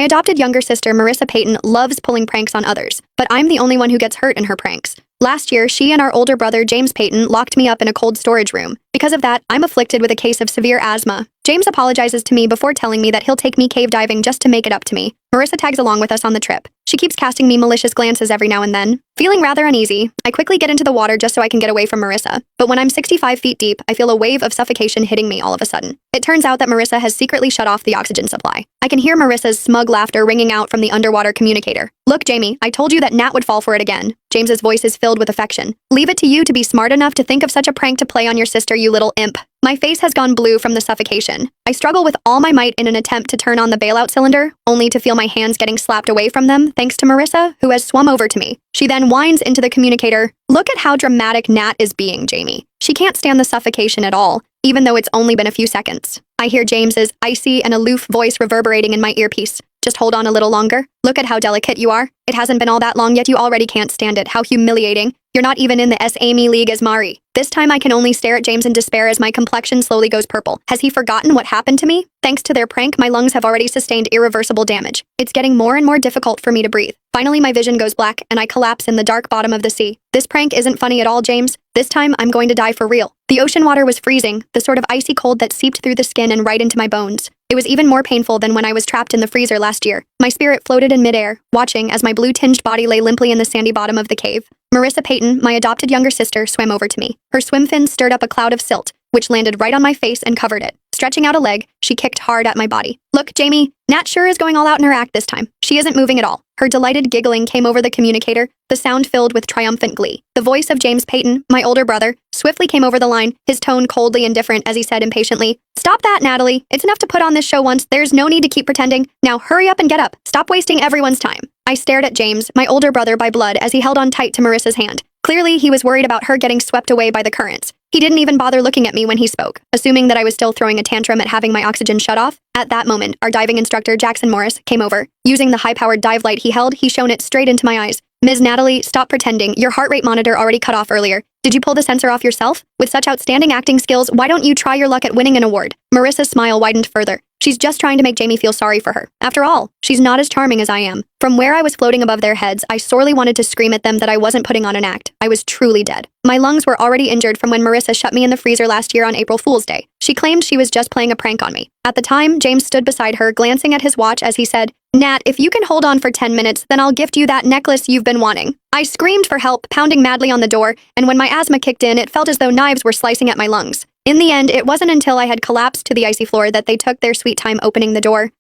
My adopted younger sister, Marissa Payton, loves pulling pranks on others, but I'm the only one who gets hurt in her pranks. Last year, she and our older brother, James Payton, locked me up in a cold storage room. Because of that, I'm afflicted with a case of severe asthma. James apologizes to me before telling me that he'll take me cave diving just to make it up to me. Marissa tags along with us on the trip. She keeps casting me malicious glances every now and then. Feeling rather uneasy, I quickly get into the water just so I can get away from Marissa. But when I'm 65 feet deep, I feel a wave of suffocation hitting me all of a sudden. It turns out that Marissa has secretly shut off the oxygen supply. I can hear Marissa's smug laughter ringing out from the underwater communicator. Look, Jamie, I told you that Nat would fall for it again. James's voice is filled with affection. Leave it to you to be smart enough to think of such a prank to play on your sister, you little imp. My face has gone blue from the suffocation. I struggle with all my might in an attempt to turn on the bailout cylinder, only to feel my hands getting slapped away from them thanks to Marissa, who has swum over to me. She then whines into the communicator, "Look at how dramatic Nat is being, Jamie. She can't stand the suffocation at all, even though it's only been a few seconds." I hear James's icy and aloof voice reverberating in my earpiece. "Just hold on a little longer. Look at how delicate you are. It hasn't been all that long yet you already can't stand it. How humiliating. You're not even in the S-Amy League as Mari." This time I can only stare at James in despair as my complexion slowly goes purple. Has he forgotten what happened to me? Thanks to their prank, my lungs have already sustained irreversible damage. It's getting more and more difficult for me to breathe. Finally, my vision goes black and I collapse in the dark bottom of the sea. This prank isn't funny at all, James. This time, I'm going to die for real. The ocean water was freezing, the sort of icy cold that seeped through the skin and right into my bones. It was even more painful than when I was trapped in the freezer last year. My spirit floated in midair, watching as my blue-tinged body lay limply in the sandy bottom of the cave. Marissa Payton, my adopted younger sister, swam over to me. Her swim fins stirred up a cloud of silt, which landed right on my face and covered it. Stretching out a leg, she kicked hard at my body. "Look, Jamie, Nat sure is going all out in her act this time. She isn't moving at all." Her delighted giggling came over the communicator, the sound filled with triumphant glee. The voice of James Payton, my older brother, swiftly came over the line, his tone coldly indifferent as he said impatiently, "Stop that, Natalie. It's enough to put on this show once. There's no need to keep pretending. Now hurry up and get up. Stop wasting everyone's time." I stared at James, my older brother by blood, as he held on tight to Marissa's hand. Clearly, he was worried about her getting swept away by the currents. He didn't even bother looking at me when he spoke, assuming that I was still throwing a tantrum at having my oxygen shut off. At that moment, our diving instructor, Jackson Morris, came over. Using the high-powered dive light he held, he shone it straight into my eyes. "Ms. Natalie, stop pretending. Your heart rate monitor already cut off earlier. Did you pull the sensor off yourself? With such outstanding acting skills, why don't you try your luck at winning an award?" Marissa's smile widened further. She's just trying to make Jamie feel sorry for her. After all, she's not as charming as I am. From where I was floating above their heads, I sorely wanted to scream at them that I wasn't putting on an act. I was truly dead. My lungs were already injured from when Marissa shut me in the freezer last year on April Fool's Day. She claimed she was just playing a prank on me. At the time, James stood beside her, glancing at his watch as he said, "Nat, if you can hold on for 10 minutes, then I'll gift you that necklace you've been wanting." I screamed for help, pounding madly on the door, and when my asthma kicked in, it felt as though knives were slicing at my lungs. In the end, it wasn't until I had collapsed to the icy floor that they took their sweet time opening the door.